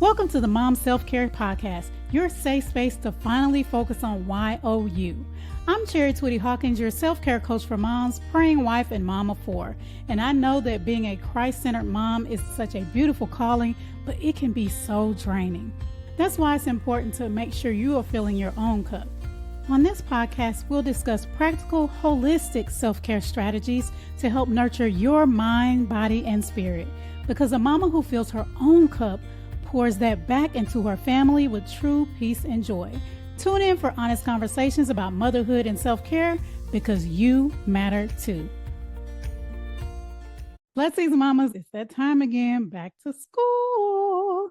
Welcome to the Mom Self-Care Podcast, your safe space to finally focus on YOU. I'm Twitty-Hawkins, your self-care coach for moms, praying wife, and mom of four. And I know that being a Christ-centered mom is such a beautiful calling, but it can be so draining. That's why it's important to make sure you are filling your own cup. On this podcast, we'll discuss practical, holistic self-care strategies to help nurture your mind, body, and spirit. Because a mama who fills her own cup pours that back into her family with true peace and joy. Tune in for honest conversations about motherhood and self-care because you matter too. Blessings, mamas. It's that time again, back to school.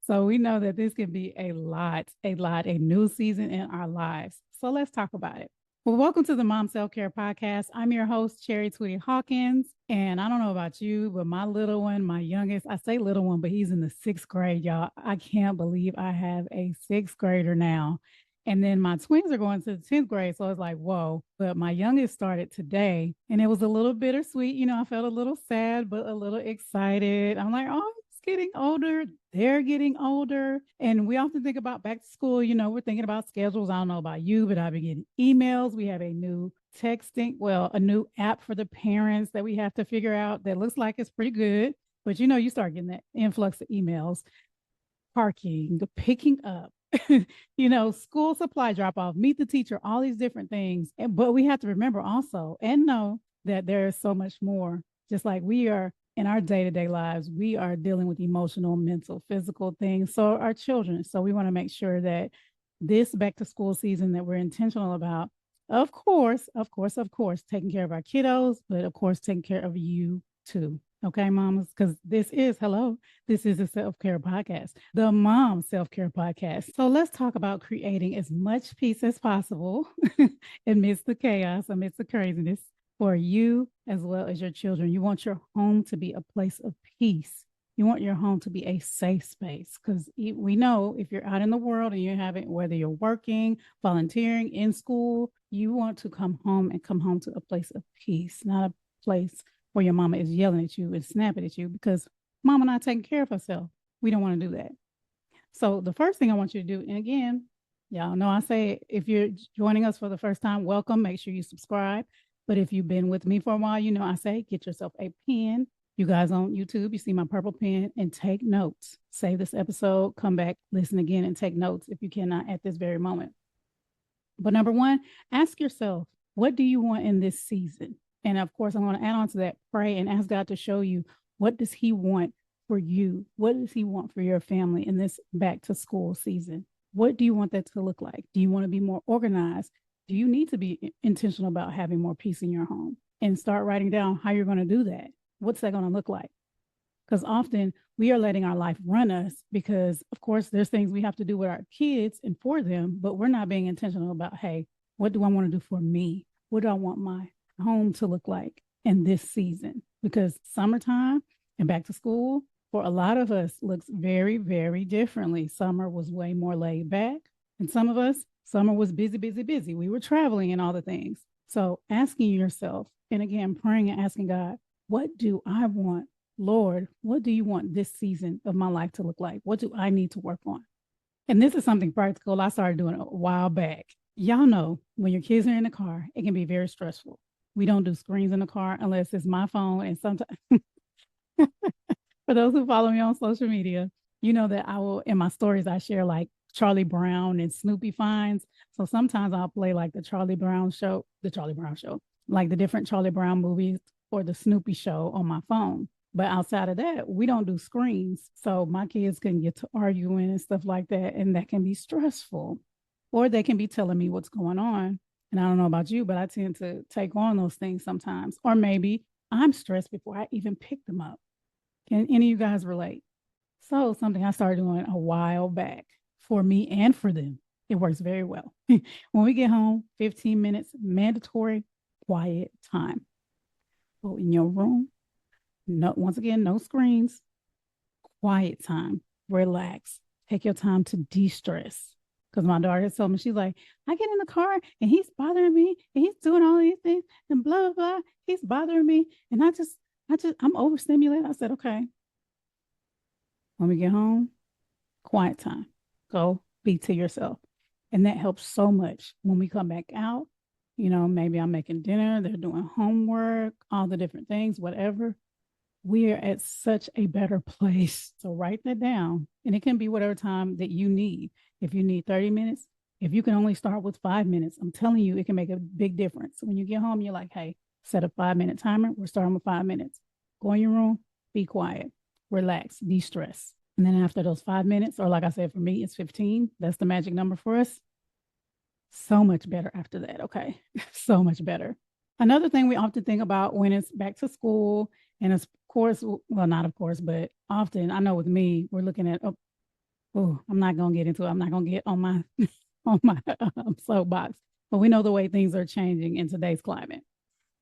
So we know that this can be a new season in our lives. So let's talk about it. Well, welcome to the Mom Self-Care Podcast. I'm your host, Twitty-Hawkins. And I don't know about you, but my little one, my youngest, I say little one, but he's in the 6th grade, y'all. I can't believe I have a 6th grader now. And then my twins are going to the 10th grade. So it's like, whoa. But my youngest started today and it was a little bittersweet. You know, I felt a little sad, but a little excited. I'm like, oh, getting older, they're getting older. And we often think about back to school, you know, we're thinking about schedules. I don't know about you, but I've been getting emails. We have a new a new app for the parents that we have to figure out that looks like it's pretty good. But you know, you start getting that influx of emails, parking, picking up, you know, school supply drop off, meet the teacher, all these different things. But we have to remember also and know that there is so much more, just like we are in our day-to-day lives, we are dealing with emotional, mental, physical things. So our children. So we want to make sure that this back to school season that we're intentional about, of course, taking care of our kiddos, but of course, taking care of you too. Okay, mamas, because this is a self-care podcast, the Mom Self-Care Podcast. So let's talk about creating as much peace as possible amidst the chaos, amidst the craziness, for you as well as your children. You want your home to be a place of peace. You want your home to be a safe space because we know if you're out in the world and you're having, whether you're working, volunteering, in school, you want to come home to a place of peace, not a place where your mama is yelling at you and snapping at you because mama not taking care of herself. We don't want to do that. So the first thing I want you to do, and again, y'all know I say, if you're joining us for the first time, welcome. Make sure you subscribe. But if you've been with me for a while, you know I say, get yourself a pen. You guys on YouTube, you see my purple pen, and take notes. Save this episode, come back, listen again, and take notes if you cannot at this very moment. But number one, ask yourself, what do you want in this season? And of course, I'm going to add on to that, pray and ask God to show you, what does he want for you? What does he want for your family in this back to school season? What do you want that to look like? Do you want to be more organized? Do you need to be intentional about having more peace in your home? And start writing down how you're going to do that. What's that going to look like? Because often we are letting our life run us because, of course, there's things we have to do with our kids and for them, but we're not being intentional about, hey, what do I want to do for me? What do I want my home to look like in this season? Because summertime and back to school for a lot of us looks very, very differently. Summer was way more laid back. And some of us, summer was busy. We were traveling and all the things. So asking yourself, and again, praying and asking God, what do I want? Lord, what do you want this season of my life to look like? What do I need to work on? And this is something practical I started doing a while back. Y'all know when your kids are in the car, it can be very stressful. We don't do screens in the car unless it's my phone. And sometimes, for those who follow me on social media, you know that I will, in my stories, I share like Charlie Brown and Snoopy finds. So sometimes I'll play like the Charlie Brown show, like the different Charlie Brown movies or the Snoopy show on my phone. But outside of that, we don't do screens. So my kids can get to arguing and stuff like that. And that can be stressful. Or they can be telling me what's going on. And I don't know about you, but I tend to take on those things sometimes. Or maybe I'm stressed before I even pick them up. Can any of you guys relate? So something I started doing a while back for me and for them. It works very well. When we get home, 15 minutes, mandatory quiet time. Go in your room. No, once again, no screens. Quiet time. Relax. Take your time to de-stress. Because my daughter has told me, she's like, I get in the car and he's bothering me and he's doing all these things and blah, blah, blah. He's bothering me. And I'm overstimulated. I said, okay. When we get home, quiet time. Go be to yourself. And that helps so much when we come back out. Maybe I'm making dinner, they're doing homework, all the different things, whatever. We are at such a better place. So write that down. And it can be whatever time that you need. If you need 30 minutes, if you can only start with 5 minutes, I'm telling you, it can make a big difference. When you get home, you're like, hey, set a 5 minute timer. We're starting with 5 minutes. Go in your room, be quiet, relax, de stress. And then after those 5 minutes, or like I said, for me, it's 15. That's the magic number for us. So much better after that. Okay. So much better. Another thing we often think about when it's back to school, and of course, well, not of course, but often, I know with me, we're looking at, I'm not going to get into it. I'm not going to get on my on my soapbox, but we know the way things are changing in today's climate.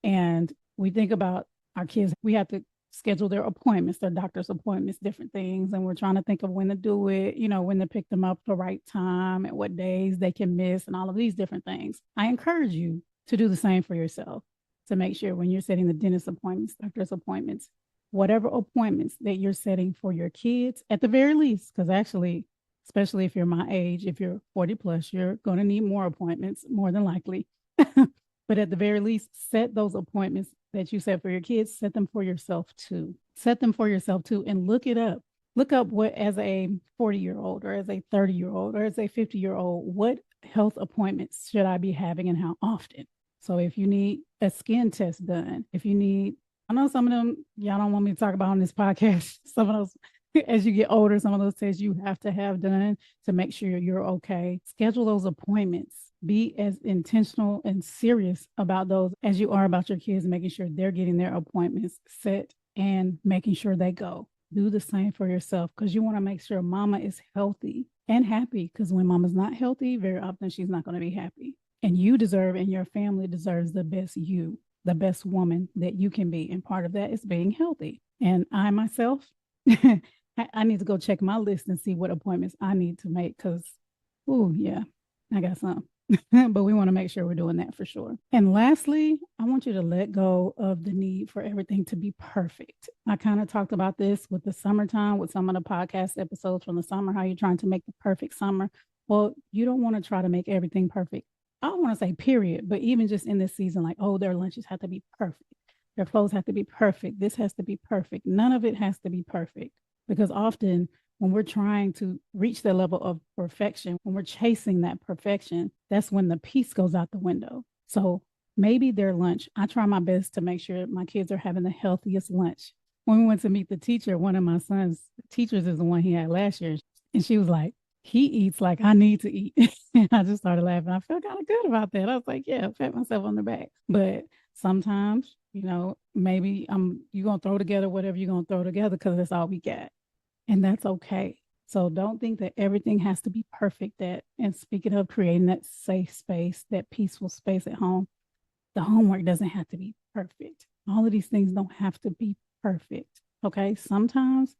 And we think about our kids, we have to schedule their appointments, their doctor's appointments, different things. And we're trying to think of when to do it, when to pick them up the right time and what days they can miss and all of these different things. I encourage you to do the same for yourself, to make sure when you're setting the dentist appointments, doctor's appointments, whatever appointments that you're setting for your kids, at the very least, because actually, especially if you're my age, if you're 40 plus, you're going to need more appointments, more than likely. But at the very least, set those appointments that you set for your kids, set them for yourself too. Set them for yourself too, and look it up. Look up what, as a 40-year-old or as a 30-year-old or as a 50-year-old, what health appointments should I be having and how often? So if you need a skin test done, if you need, I know some of them, y'all don't want me to talk about on this podcast, some of those, as you get older, some of those tests you have to have done to make sure you're okay. Schedule those appointments. Be as intentional and serious about those as you are about your kids, making sure they're getting their appointments set and making sure they go. Do the same for yourself, because you want to make sure mama is healthy and happy, because when mama's not healthy, very often she's not going to be happy. And you deserve, and your family deserves the best you, the best woman that you can be. And part of that is being healthy. And I myself, I need to go check my list and see what appointments I need to make, because, I got some. But we want to make sure we're doing that for sure. And lastly, I want you to let go of the need for everything to be perfect. I kind of talked about this with the summertime, with some of the podcast episodes from the summer, how you're trying to make the perfect summer. Well, you don't want to try to make everything perfect. I don't want to say period, but even just in this season, like, their lunches have to be perfect. Their clothes have to be perfect. This has to be perfect. None of it has to be perfect, because often when we're trying to reach the level of perfection, when we're chasing that perfection, that's when the peace goes out the window. So maybe their lunch, I try my best to make sure my kids are having the healthiest lunch. When we went to meet the teacher, one of my son's teachers is the one he had last year. And she was like, he eats like I need to eat. And I just started laughing. I felt kind of good about that. I was like, yeah, pat myself on the back. But sometimes, maybe you're going to throw together whatever you're going to throw together, because that's all we got. And that's okay. So don't think that everything has to be perfect. And speaking of creating that safe space, that peaceful space at home, the homework doesn't have to be perfect. All of these things don't have to be perfect. Okay. Sometimes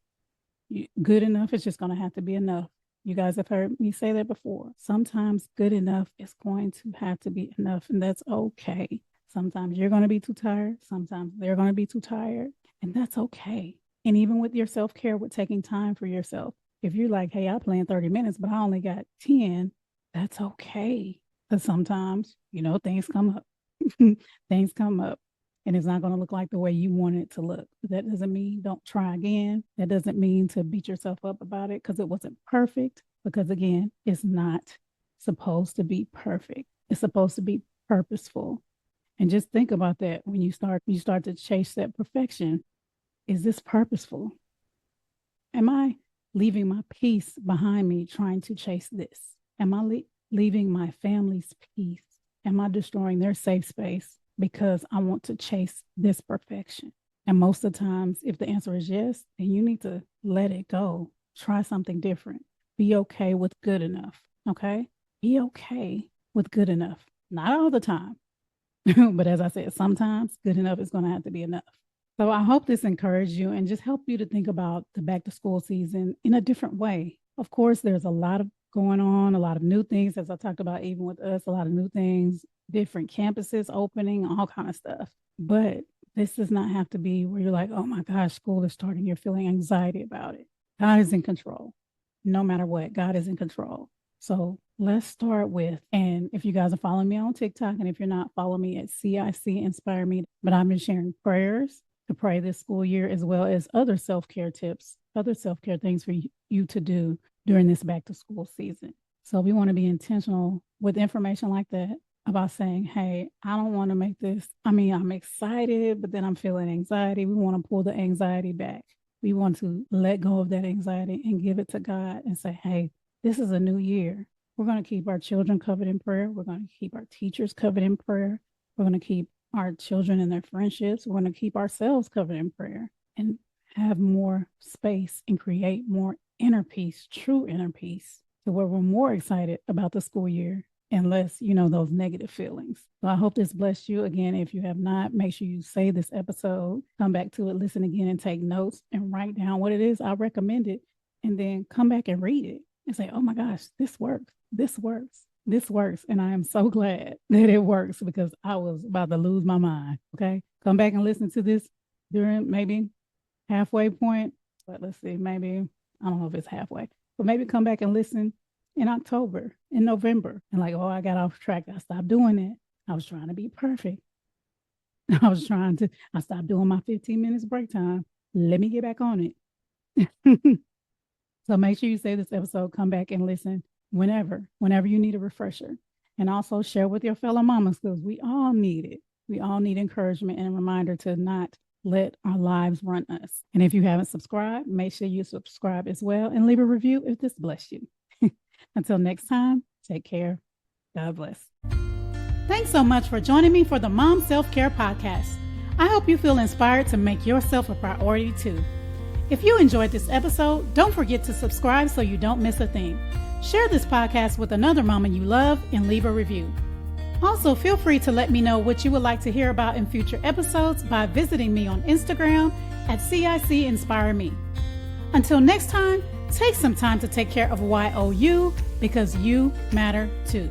good enough is just going to have to be enough. You guys have heard me say that before. Sometimes good enough is going to have to be enough, and that's okay. Sometimes you're going to be too tired. Sometimes they're going to be too tired, and that's okay. And even with your self-care, with taking time for yourself, if you're like, hey, I planned 30 minutes, but I only got 10, that's okay. Because sometimes, things come up. Things come up, and it's not going to look like the way you want it to look. But that doesn't mean don't try again. That doesn't mean to beat yourself up about it because it wasn't perfect. Because again, it's not supposed to be perfect. It's supposed to be purposeful. And just think about that when you start to chase that perfection. Is this purposeful? Am I leaving my peace behind me trying to chase this? Am I leaving my family's peace? Am I destroying their safe space because I want to chase this perfection? And most of the times, if the answer is yes, then you need to let it go. Try something different. Be okay with good enough. Okay? Be okay with good enough. Not all the time. But as I said, sometimes good enough is going to have to be enough. So I hope this encouraged you and just help you to think about the back to school season in a different way. Of course, there's a lot of going on, a lot of new things, as I talked about, even with us, a lot of new things, different campuses opening, all kind of stuff. But this does not have to be where you're like, oh my gosh, school is starting. You're feeling anxiety about it. God is in control. No matter what, God is in control. So let's start with, and if you guys are following me on TikTok, and if you're not, follow me at CIC Inspire Me. But I've been sharing prayers to pray this school year, as well as other self-care tips, other self-care things for you to do during this back to school season. So we want to be intentional with information like that about saying, hey, I don't want to make this. I mean, I'm excited, but then I'm feeling anxiety. We want to pull the anxiety back. We want to let go of that anxiety and give it to God and say, hey, this is a new year. We're going to keep our children covered in prayer. We're going to keep our teachers covered in prayer. We're going to keep our children and their friendships. We're going to keep ourselves covered in prayer and have more space and create more inner peace, true inner peace, to where we're more excited about the school year and less, those negative feelings. So I hope this blessed you. Again, if you have not, make sure you save this episode, come back to it, listen again, and take notes and write down what it is. I recommend it, and then come back and read it and say, oh my gosh, this works. This works. This works. And I am so glad that it works, because I was about to lose my mind. Okay. Come back and listen to this during maybe halfway point. But let's see, maybe, I don't know if it's halfway, but maybe come back and listen in October, in November, and like, oh, I got off track. I stopped doing it. I was trying to be perfect. I stopped doing my 15 minutes break time. Let me get back on it. So make sure you save this episode, come back and listen whenever you need a refresher. And also share with your fellow mamas, because we all need it. We all need encouragement and a reminder to not let our lives run us. And if you haven't subscribed, make sure you subscribe as well and leave a review if this blessed you. Until next time, take care. God bless. Thanks so much for joining me for the Mom Self-Care Podcast. I hope you feel inspired to make yourself a priority too. If you enjoyed this episode, don't forget to subscribe so you don't miss a thing. Share this podcast with another mama you love and leave a review. Also, feel free to let me know what you would like to hear about in future episodes by visiting me on Instagram at CIC Inspire Me. Until next time, take some time to take care of YOU, because you matter too.